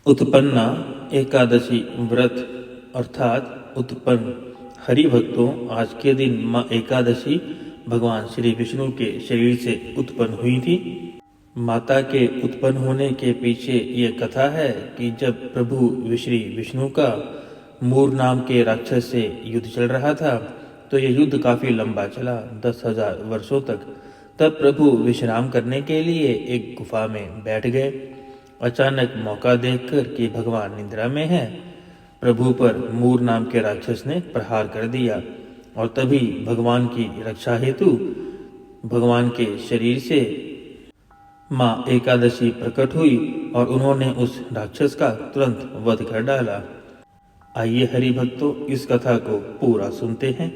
उत्पन्ना एकादशी व्रत अर्थात उत्पन्न हरि भक्तों, आज के दिन माँ एकादशी भगवान श्री विष्णु के शरीर से उत्पन्न हुई थी। माता के उत्पन्न होने के पीछे ये कथा है कि जब प्रभु श्री विष्णु का मूर नाम के राक्षस से युद्ध चल रहा था, तो यह युद्ध काफी लंबा चला, 10,000 वर्षों तक। तब प्रभु विश्राम करने के लिए एक गुफा में बैठ गए। अचानक मौका देखकर कि भगवान निद्रा में हैं, प्रभु पर मूर नाम के राक्षस ने प्रहार कर दिया और तभी भगवान की रक्षा हेतु भगवान के शरीर से माँ एकादशी प्रकट हुई और उन्होंने उस राक्षस का तुरंत वध कर डाला। आइए हरि भक्तों, इस कथा को पूरा सुनते हैं।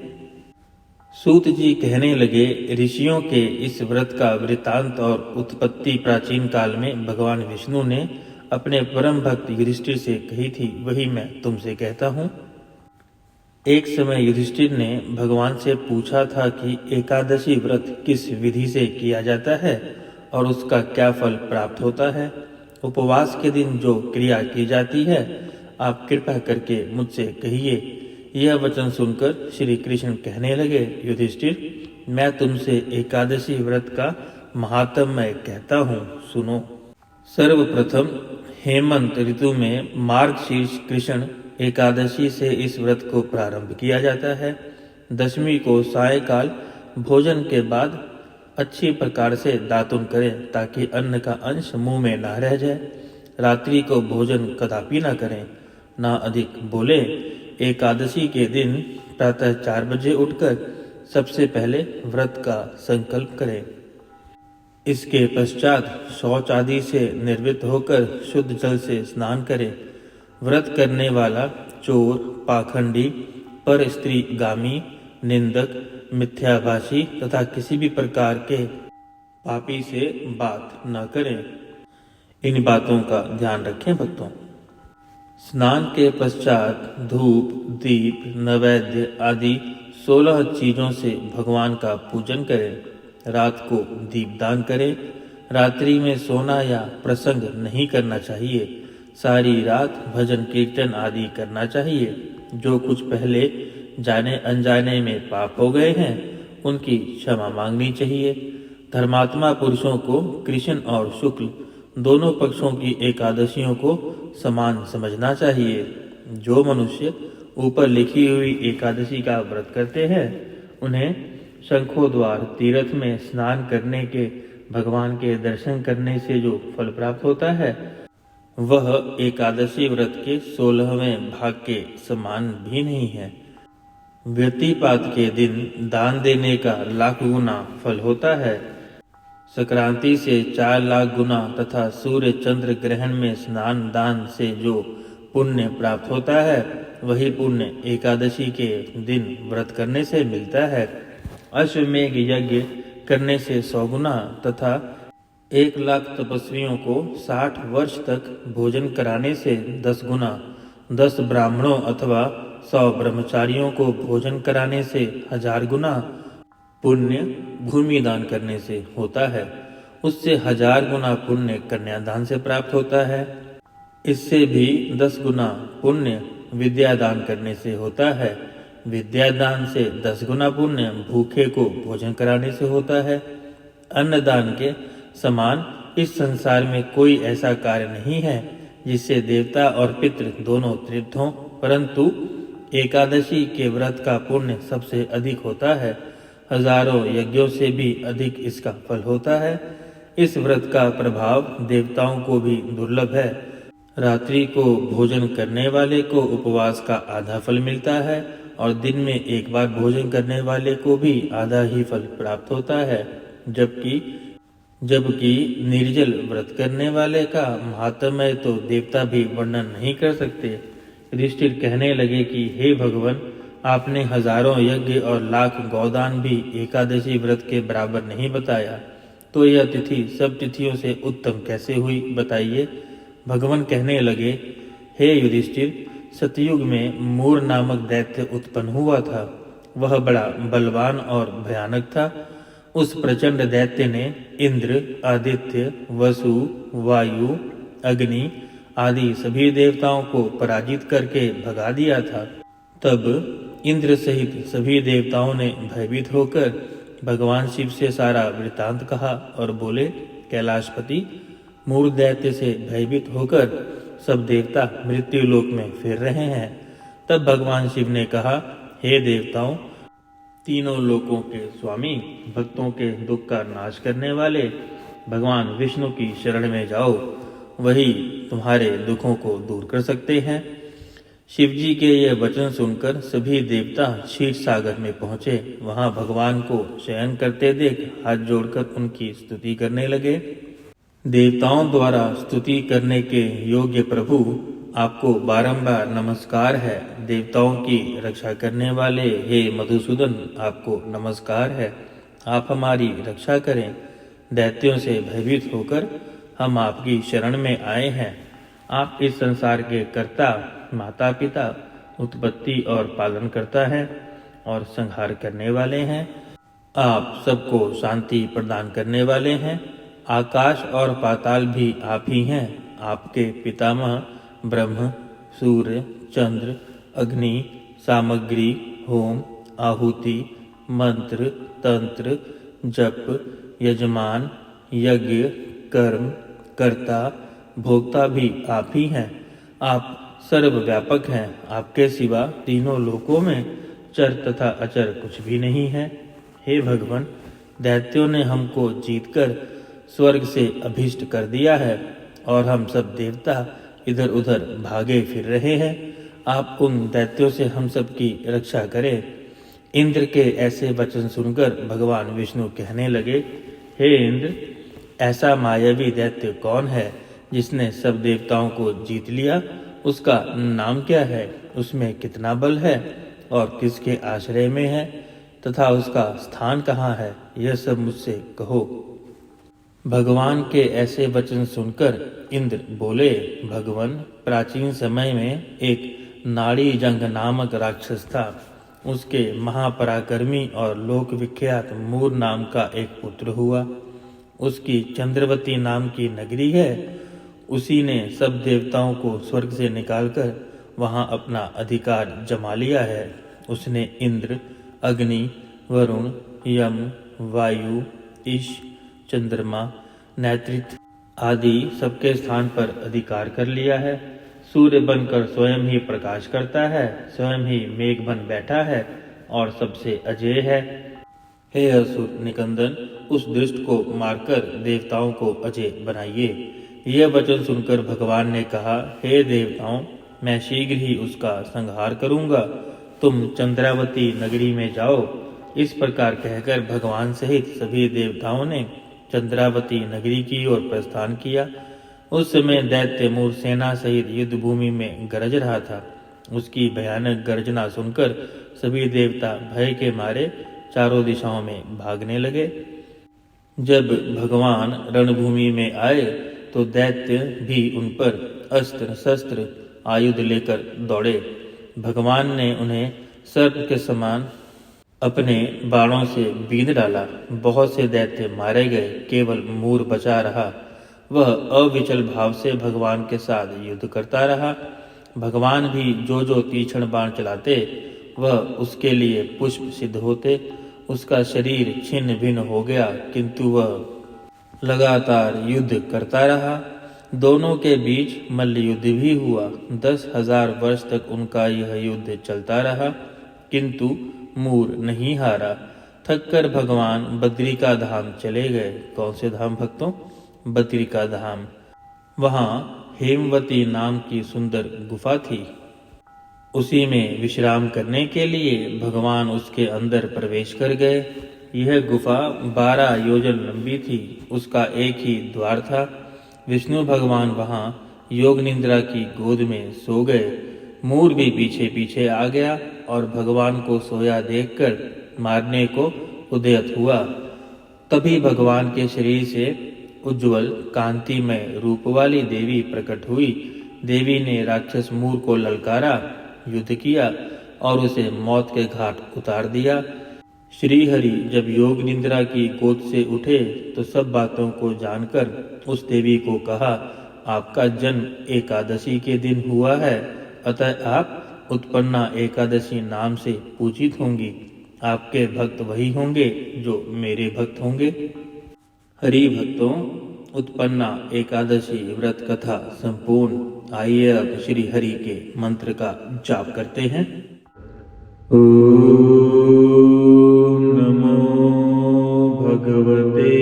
सूत जी कहने लगे, ऋषियों के इस व्रत का वृतांत और उत्पत्ति प्राचीन काल में भगवान विष्णु ने अपने परम भक्त युधिष्ठिर से कही थी, वही मैं तुमसे कहता हूँ। एक समय युधिष्ठिर ने भगवान से पूछा था कि एकादशी व्रत किस विधि से किया जाता है और उसका क्या फल प्राप्त होता है। उपवास के दिन जो क्रिया की जाती है, आप कृपा करके मुझसे कहिए। यह वचन सुनकर श्री कृष्ण कहने लगे, युधिष्ठिर, मैं तुमसे एकादशी व्रत का महात्म्य कहता हूँ, सुनो। सर्वप्रथम हेमंत ऋतु में मार्गशीर्ष कृष्ण एकादशी से इस व्रत को प्रारंभ किया जाता है। दशमी को सायकाल भोजन के बाद अच्छी प्रकार से दातुन करें ताकि अन्न का अंश मुंह में ना रह जाए। रात्रि को भोजन कदापि ना करें, ना अधिक बोले। एकादशी के दिन प्रातः 4 बजे उठकर सबसे पहले व्रत का संकल्प करें। इसके पश्चात शौच आदि से निवृत्त होकर शुद्ध जल से स्नान करें। व्रत करने वाला चोर, पाखंडी, पर स्त्री गामी, निंदक, मिथ्याभाषी तथा किसी भी प्रकार के पापी से बात न करें। इन बातों का ध्यान रखें भक्तों। स्नान के पश्चात धूप, दीप, नैवेद्य आदि 16 चीजों से भगवान का पूजन करें। रात को दीपदान करें। रात्रि में सोना या प्रसंग नहीं करना चाहिए। सारी रात भजन कीर्तन आदि करना चाहिए। जो कुछ पहले जाने अनजाने में पाप हो गए हैं, उनकी क्षमा मांगनी चाहिए। धर्मात्मा पुरुषों को कृष्ण और शुक्ल दोनों पक्षों की एकादशियों को समान समझना चाहिए। जो मनुष्य ऊपर लिखी हुई एकादशी का व्रत करते हैं, उन्हें शंखोद्वार तीर्थ में स्नान करने के भगवान के दर्शन करने से जो फल प्राप्त होता है, वह एकादशी व्रत के 16वें भाग के समान भी नहीं है। व्यतिपात के दिन दान देने का 1 लाख गुना फल होता है। संक्रांति से 4 लाख गुना तथा सूर्य चंद्र ग्रहण में स्नान दान से जो पुण्य प्राप्त होता है, वही पुण्य एकादशी के दिन व्रत करने से मिलता है। अश्वमेघ यज्ञ करने से 100 गुना तथा 1 लाख तपस्वियों को 60 वर्ष तक भोजन कराने से 10 गुना, 10 ब्राह्मणों अथवा 100 ब्रह्मचारियों को भोजन कराने से 1000 गुना पुण्य भूमि दान करने से होता है। उससे 1000 गुना पुण्य कन्यादान से प्राप्त होता है। इससे भी 10 गुना पुण्य विद्यादान करने से होता है। विद्यादान से 10 गुना पुण्य भूखे को भोजन कराने से होता है। अन्नदान के समान इस संसार में कोई ऐसा कार्य नहीं है जिससे देवता और पितृ दोनों तृप्त हों, परंतु एकादशी के व्रत का पुण्य सबसे अधिक होता है। हजारों यज्ञों से भी अधिक इसका फल होता है। इस व्रत का प्रभाव देवताओं को भी दुर्लभ है। रात्रि को भोजन करने वाले को उपवास का आधा फल मिलता है और दिन में एक बार भोजन करने वाले को भी आधा ही फल प्राप्त होता है। जबकि निर्जल व्रत करने वाले का महात्म्य तो देवता भी वर्णन नहीं कर सकते। युधिष्ठिर कहने लगे कि हे भगवान, आपने हजारों यज्ञ और लाख गौदान भी एकादशी व्रत के बराबर नहीं बताया, तो यह तिथि सब तिथियों से उत्तम कैसे हुई, बताइए। भगवान कहने लगे, हे युधिष्ठिर, सतयुग में मूर नामक दैत्य उत्पन्न हुआ था। वह बड़ा बलवान और भयानक था। उस प्रचंड दैत्य ने इंद्र, आदित्य, वसु, वायु, अग्नि आदि सभी देवताओं को पराजित करके भगा दिया था। तब इंद्र सहित सभी देवताओं ने भयभीत होकर भगवान शिव से सारा वृतांत कहा और बोले, कैलाशपति, मूढ़ दैत्य से भयभीत होकर सब देवता मृत्यु लोक में फिर रहे हैं। तब भगवान शिव ने कहा, हे देवताओं, तीनों लोकों के स्वामी, भक्तों के दुख का नाश करने वाले भगवान विष्णु की शरण में जाओ, वही तुम्हारे दुखों को दूर कर सकते हैं। शिव जी के ये वचन सुनकर सभी देवता क्षीर सागर में पहुंचे। वहां भगवान को शयन करते देख हाथ जोड़कर उनकी स्तुति करने लगे। देवताओं द्वारा स्तुति करने के योग्य प्रभु, आपको बारंबार नमस्कार है। देवताओं की रक्षा करने वाले हे मधुसूदन, आपको नमस्कार है। आप हमारी रक्षा करें। दैत्यों से भयभीत होकर हम आपकी शरण में आए हैं। आप इस संसार के कर्ता, माता पिता, उत्पत्ति और पालन करता है और संहार करने वाले हैं। आप सबको शांति प्रदान करने वाले हैं। आकाश और पाताल भी आप ही हैं। आपके पितामह ब्रह्म, सूर्य, चंद्र, अग्नि, सामग्री, होम, आहुति, मंत्र, तंत्र, जप, यजमान, यज्ञ, कर्म, कर्ता, भोक्ता भी आप ही हैं। आप सर्वव्यापक हैं। आपके सिवा तीनों लोकों में चर तथा अचर कुछ भी नहीं है। हे भगवान, दैत्यों ने हमको जीतकर स्वर्ग से अभिष्ट कर दिया है और हम सब देवता इधर उधर भागे फिर रहे हैं। आप उन दैत्यों से हम सब की रक्षा करें। इंद्र के ऐसे वचन सुनकर भगवान विष्णु कहने लगे, हे इंद्र, ऐसा मायावी दैत्य कौन है जिसने सब देवताओं को जीत लिया? उसका नाम क्या है? उसमें कितना बल है और किसके आश्रय में है तथा उसका स्थान कहाँ है? यह सब मुझसे कहो। भगवान के ऐसे वचन सुनकर इंद्र बोले, भगवान, प्राचीन समय में एक नाड़ी जंग नामक राक्षस था। उसके महापराक्रमी और लोक विख्यात मूर नाम का एक पुत्र हुआ। उसकी चंद्रवती नाम की नगरी है। उसी ने सब देवताओं को स्वर्ग से निकालकर वहां अपना अधिकार जमा लिया है। उसने इंद्र, अग्नि, वरुण, यम, वायु, ईश, चंद्रमा, नैत्रिक आदि सबके स्थान पर अधिकार कर लिया है। सूर्य बनकर स्वयं ही प्रकाश करता है, स्वयं ही मेघ बन बैठा है और सबसे अजेय है। हे असुर निकंदन, उस दुष्ट को मारकर देवताओं को अजय बनाइए। यह वचन सुनकर भगवान ने कहा, हे देवताओं, मैं शीघ्र ही उसका संहार करूंगा। तुम चंद्रावती नगरी में जाओ। इस प्रकार कहकर भगवान सहित सभी देवताओं ने चंद्रावती नगरी की ओर प्रस्थान किया। उस समय दैत्य मूर सेना सहित युद्ध भूमि में गरज रहा था। उसकी भयानक गर्जना सुनकर सभी देवता भय के मारे चारों दिशाओं में भागने लगे। जब भगवान रणभूमि में आए तो दैत्य भी उन पर अस्त्र शस्त्र आयुध लेकर दौड़े। भगवान ने उन्हें सर्प के समान अपने बाणों से बींध डाला। बहुत से दैत्य मारे गए, केवल मूर बचा रहा। वह अविचल भाव से भगवान के साथ युद्ध करता रहा। भगवान भी जो जो तीक्ष्ण बाण चलाते वह उसके लिए पुष्प सिद्ध होते। उसका शरीर छिन्न भिन्न हो गया, किंतु वह लगातार युद्ध करता रहा। दोनों के बीच मल्ल युद्ध भी हुआ। 10,000 वर्ष तक उनका यह युद्ध चलता रहा, किंतु मूर नहीं हारा। थककर भगवान बद्रिका धाम चले गए। कौन से धाम भक्तों? बद्रिका धाम। वहां हेमवती नाम की सुंदर गुफा थी। उसी में विश्राम करने के लिए भगवान उसके अंदर प्रवेश कर गए। यह गुफा 12 योजन लंबी थी। उसका एक ही द्वार था। विष्णु भगवान वहां योग निद्रा की गोद में सो गए। मूर भी पीछे पीछे आ गया और भगवान को सोया देखकर मारने को उद्यत हुआ। तभी भगवान के शरीर से उज्ज्वल कांतिमय रूप वाली देवी प्रकट हुई। देवी ने राक्षस मूर को ललकारा, युद्ध किया और उसे मौत के घाट उतार दिया। श्रीहरि जब योग निद्रा की गोद से उठे तो सब बातों को जानकर उस देवी को कहा, आपका जन्म एकादशी के दिन हुआ है, अतः आप उत्पन्ना एकादशी नाम से पूजित होंगी। आपके भक्त वही होंगे जो मेरे भक्त होंगे। हरि भक्तों, उत्पन्ना एकादशी व्रत कथा संपूर्ण। आइए अब श्री हरि के मंत्र का जाप करते हैं। ओम नमो भगवते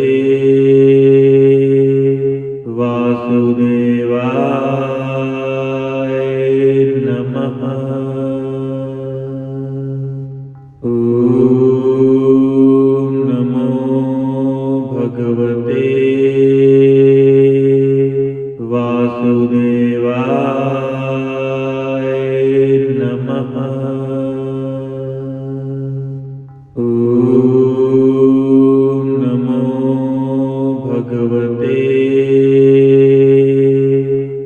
वासुदेवाय नमः। ओम नमो भगवते वासुदेवाय नमः। ओम नमो भगवते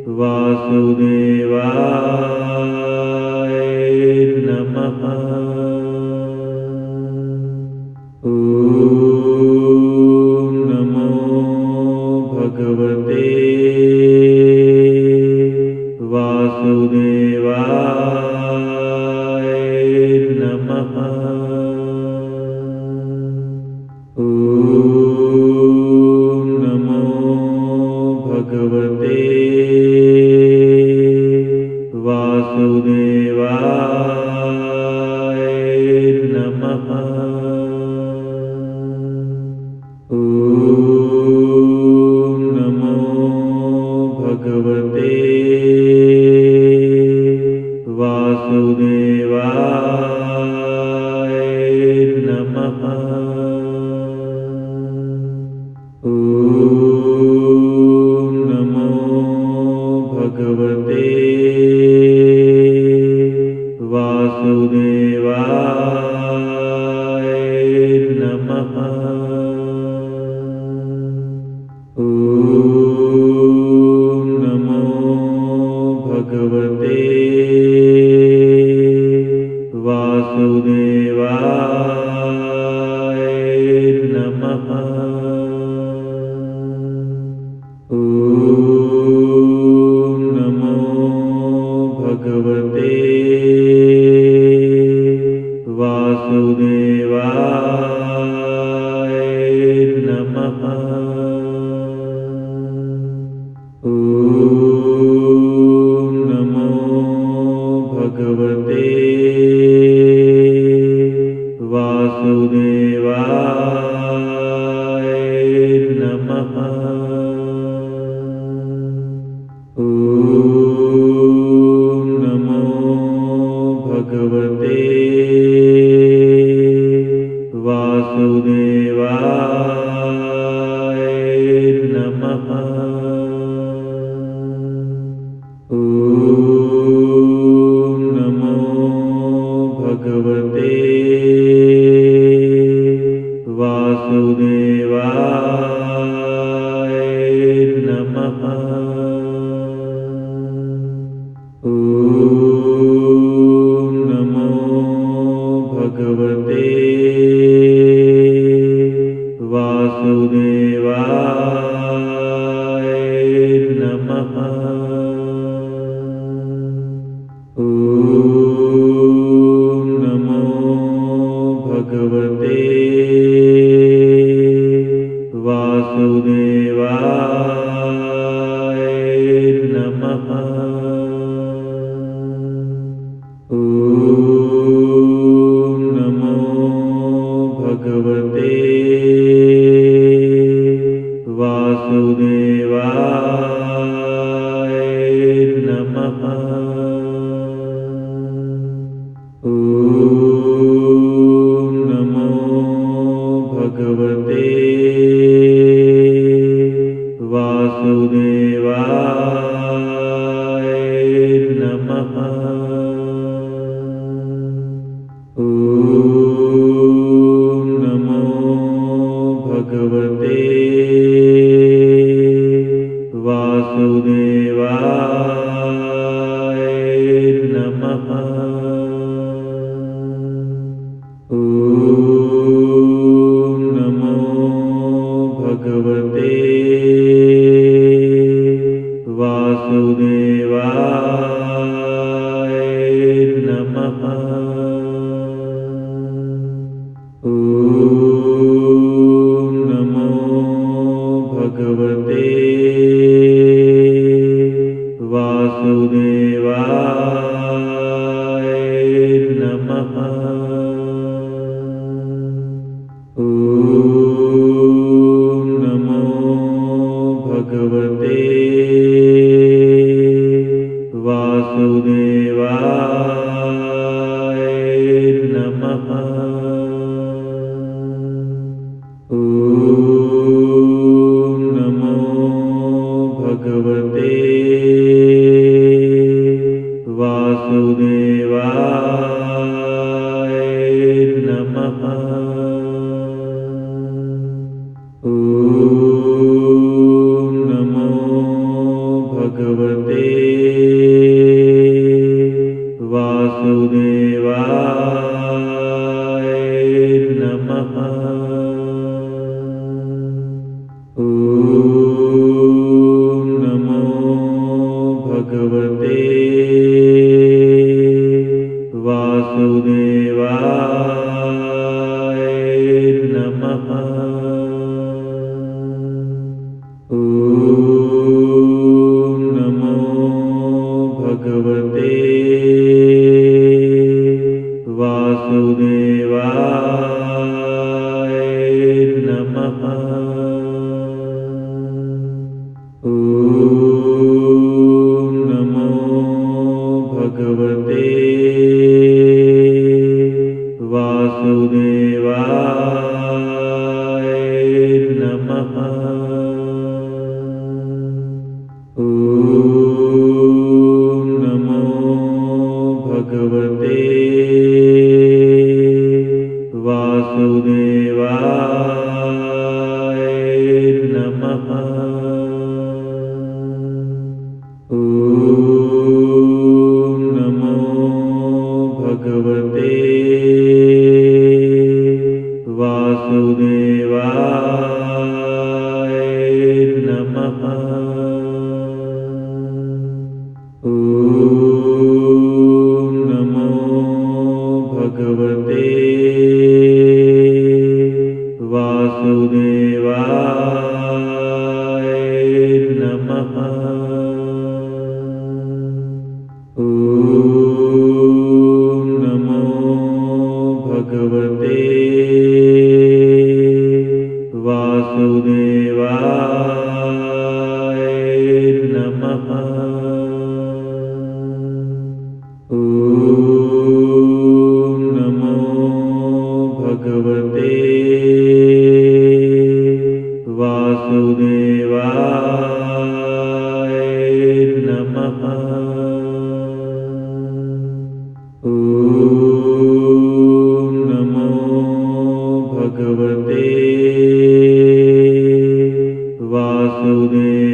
वासुदेवाय नमः। ओम नमो भगवते वासुदेवाय नमः। ओम नमो भगवते वासुदेवाय नमः। ओम नमो भगवते वासुदेवाय नमः। ओम नमो भगवते वासुदेवाय नमः। ओम नमो भगवते वासुदेवाय नमः। ओम नमो भगवते वासुदेवाय नमः। ओम नमो भगवते वासुदेवाय नमः। ओम नमो भगवते वासुदेवाय नमः। ओम नमो भगवते वासुदेवाय नमः। ओम नमो भगवते वासुदेवाय। वासुदेवाय नमः। नमः। नमो भगवते वासुदेवाय नमः। नमो भगवते वासुदेवाय नमः। नमो भगवते वासुदेवाय नमः। नमो भगवते वासुदेवाय नमः। नमो भगवते वासुदेवाय नमः। नमो भगवते वासुदेवाय नमः। नमो भगवते वासुदेवाय नमः। नमो भगवते वासुदेवाय नमः। नमो भगवते वासुदेवाय नमः। नमो भगवते वासुदेवाय नमः। नमो भगवते वासुदेवाय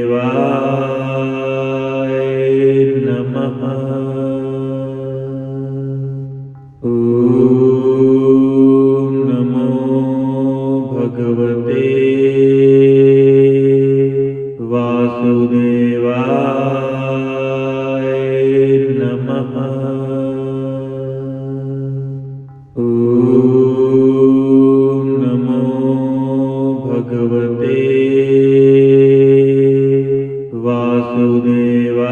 नमः। नमो भगवते वासुदेवाय नमः। नमो भगवते वासुदेवाय नमः। नमो भगवते वासुदेवाय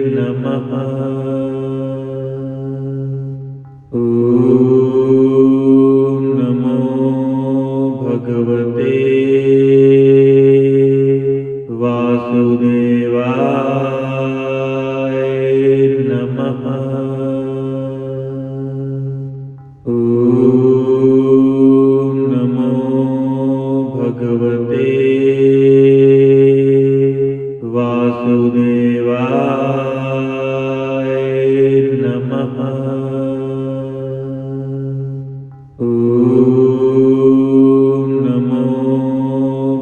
नमः। नमो भगवते वासुदेवाय नमः। नमो भगवते वासुदेवाय नमः। नमो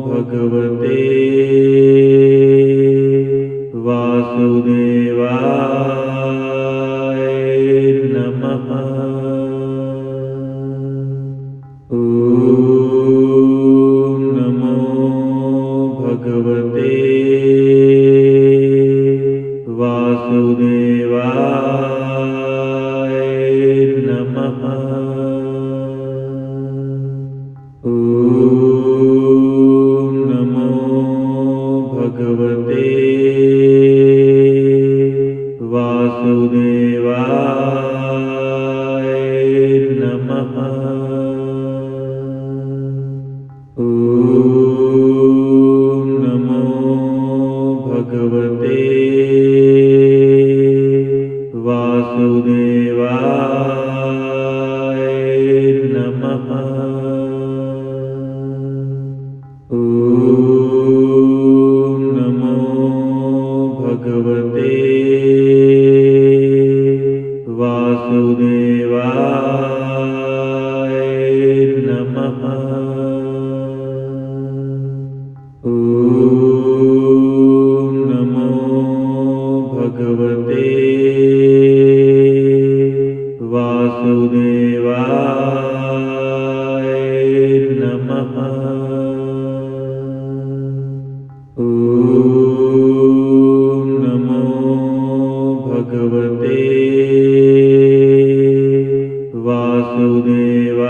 भगवते वासुदेवाय नमः। नमो भगवते वासुदेवाय नमः। नमो भगवते भगवते वासुदेवाय नमः। ॐ नमो भगवते वासुदेवाय नमः। ॐ नमो भगवते वासुदेवाय नमः। ॐ नमो भगवते वासुदेवाय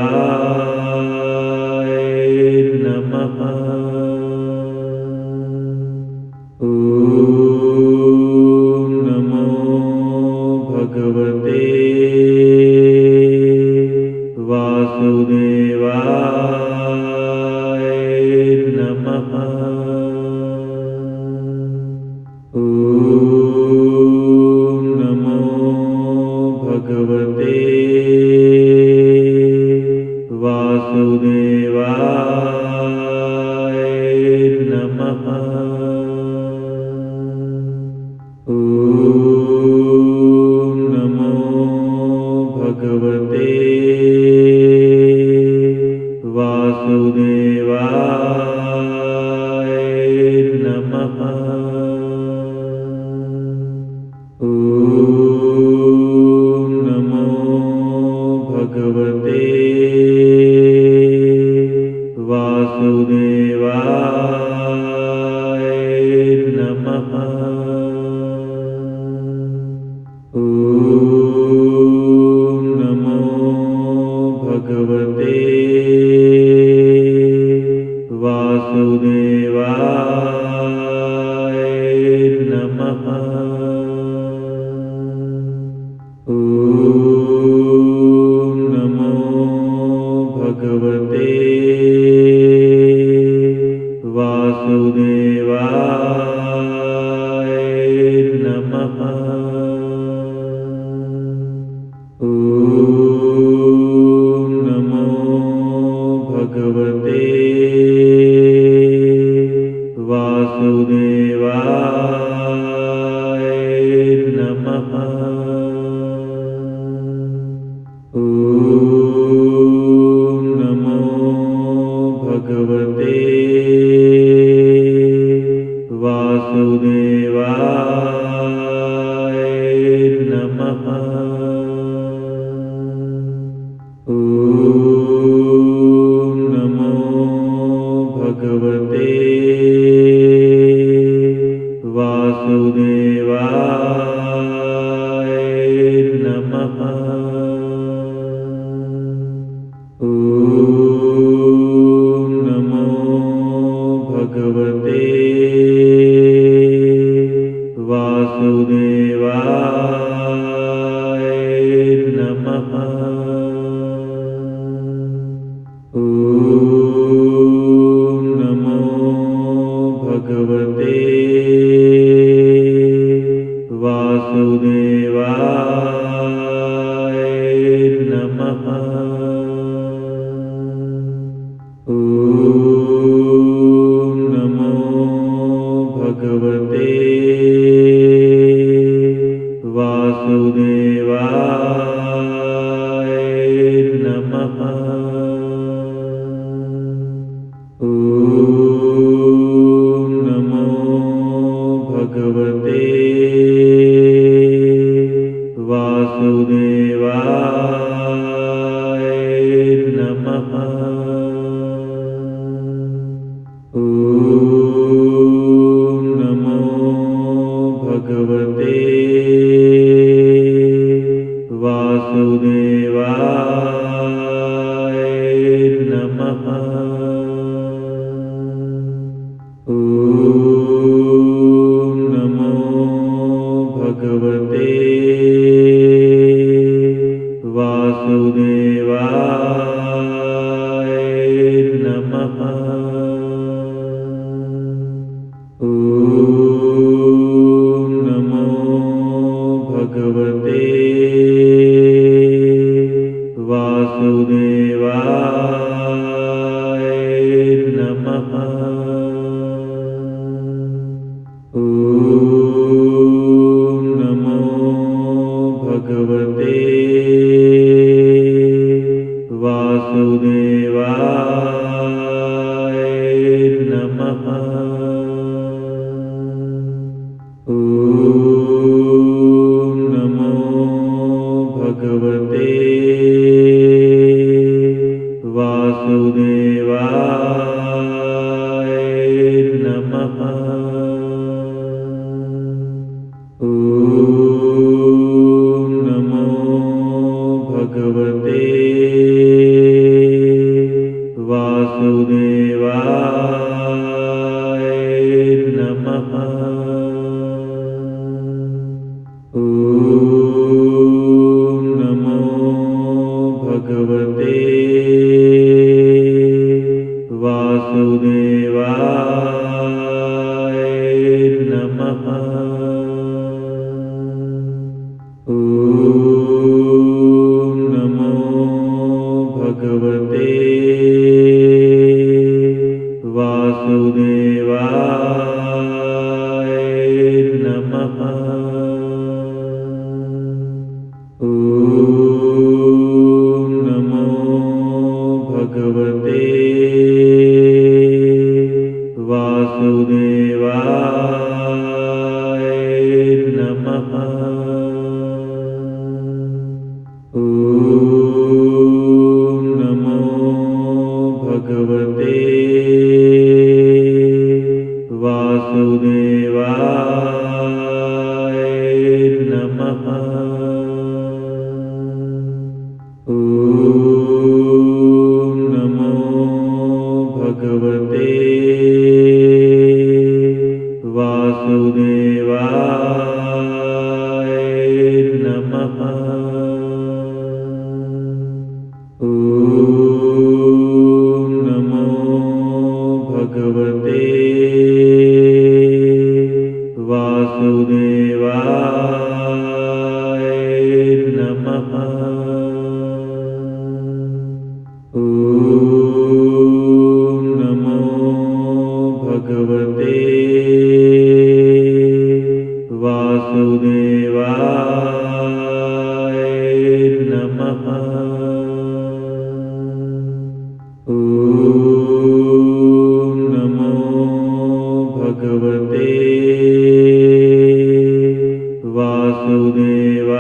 नमः। ॐ नमो भगवते वासुदेवाय नमः। ॐ नमो भगवते वासुदेवाय नमः। ॐ नमो भगवते वासुदेवाय नमः। ॐ नमो भगवते वासुदेवाय नमः। ॐ नमो भगवते वासुदेवाय नमः। ॐ नमो भगवते वासुदेवाय नमः। ॐ नमो भगवते वासुदेवाय नमः। ॐ नमो भगवते वासुदेवाय नमः। ॐ नमो भगवते वासुदेवाय नमः। ॐ नमो भगवते वासुदेवाय नमः। ॐ नमो भगवते वासुदेवाय नमः। ॐ नमो भगवते वासुदेवाय नमः। ॐ नमो भगवते वासुदेवाय नमः। ॐ नमो भगवते वासुदेवाय नमः। ॐ नमो भगवते वासुदेवाय नमः। ॐ ॐ नमो भगवते वासुदेवाय नमः। ॐ नमो भगवते वासुदेवाय नमः। ॐ नमो भगवते वासुदेवाय नमः। ॐ नमो भगवते वासुदेवाय नमः। ॐ नमो भगवते वासुदेवाय नमः। ॐ नमो भगवते वासुदेवाय नमः। ॐ नमो भगवते वासुदेवाय नमः। ॐ नमो भगवते वासुदेवाय नमः। ॐ नमो भगवते वासुदेवाय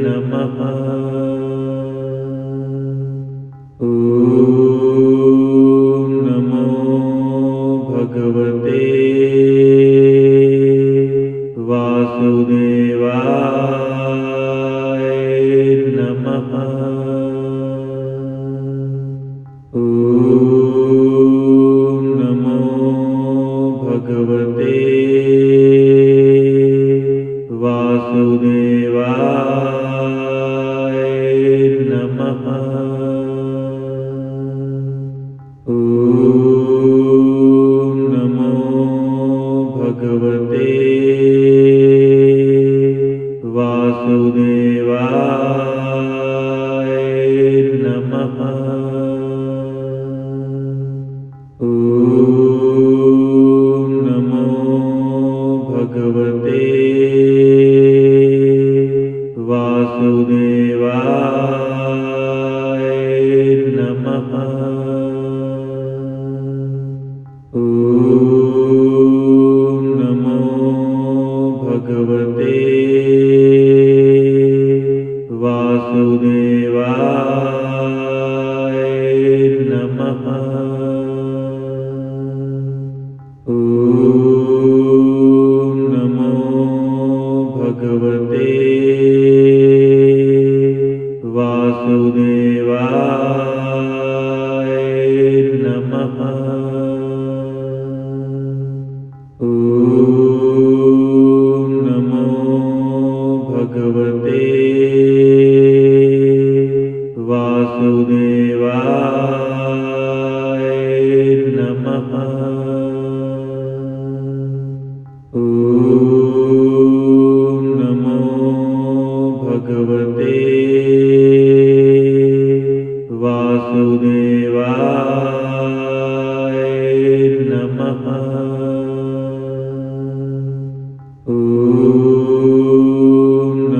नमः। नमो भगवते वासुदेवाय नमः। नमो भगवते वासुदेवाय नमः। नमो भगवते वासुदेवाय नमः। नमो भगवते वासुदेवाय नमः। नमो भगवते वासुदेवाय नमः। नमो भगवते वासुदेवाय नमः। नमो भगवते वासुदेवाय नमः।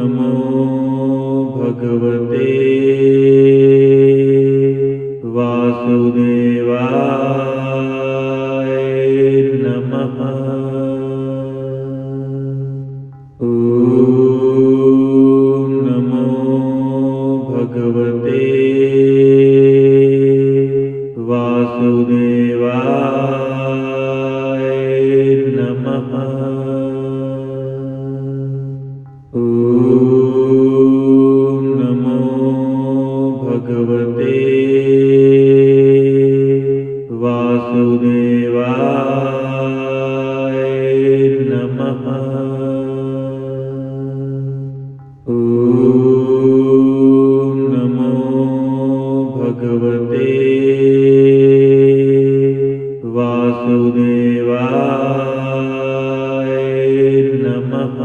नमो भगवते वासुदेवाय नमः। नमो भगवते वासुदेवाय नमः। नमो भगवते वासुदेवाय नमः। नमो भगवते वासुदेवाय नमः।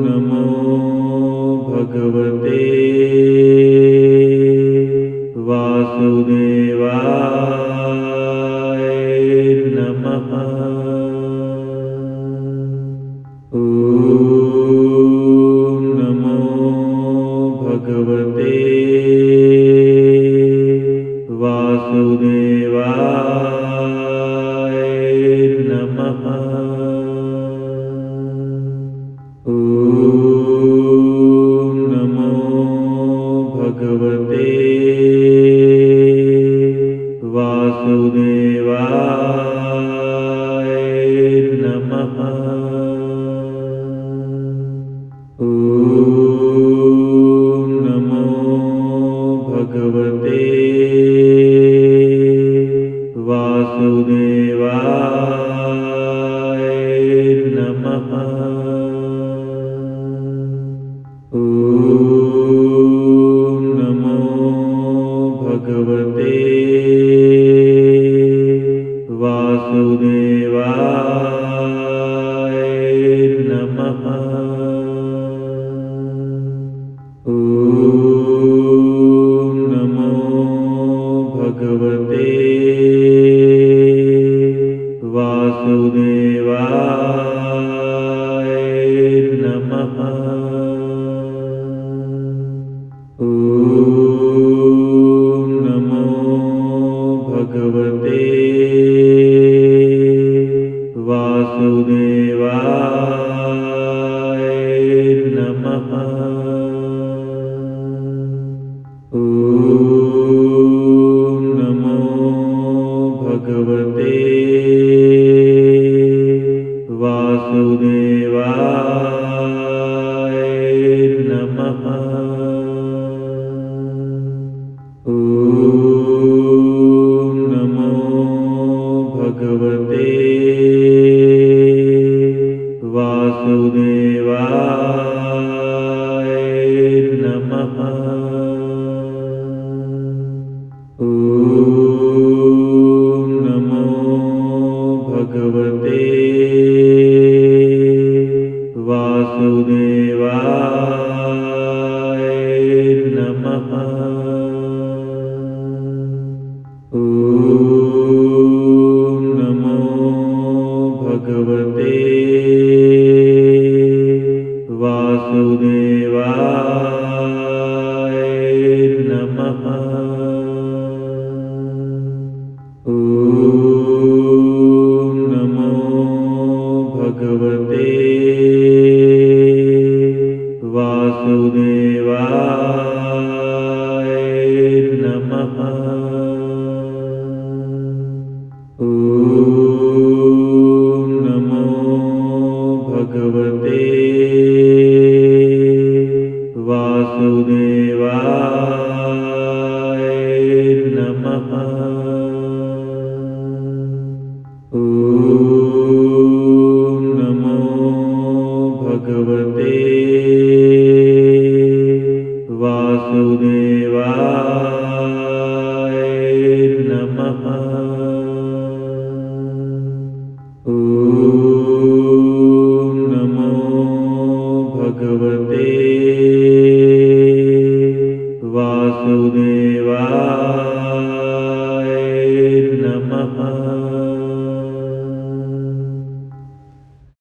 नमो भगवते वासुदेवाय नमः। नमो भगवते वासुदेवाय नमः। नमो भगवते वासुदेवाय नमः। नमो भगवते वासुदेवाय नमः। नमो भगवते वासुदेवाय नमः। नमो भगवते वासुदेवाय नमः। नमो भगवते वासुदेवाय नमः। नमो भगवते वासुदेवाय नमः। ॐ नमो भगवते वासुदेवाय नमः। ॐ नमो भगवते वासुदेवाय नमः। ॐ नमो भगवते वासुदेवाय नमः। ॐ नमो भगवते वासुदेवाय नमः। ॐ नमो भगवते वासुदेवाय नमः। ॐ नमो भगवते वासुदेवाय नमः। ॐ नमो भगवते वासुदेवाय नमः। ॐ नमो भगवते वासुदेवाय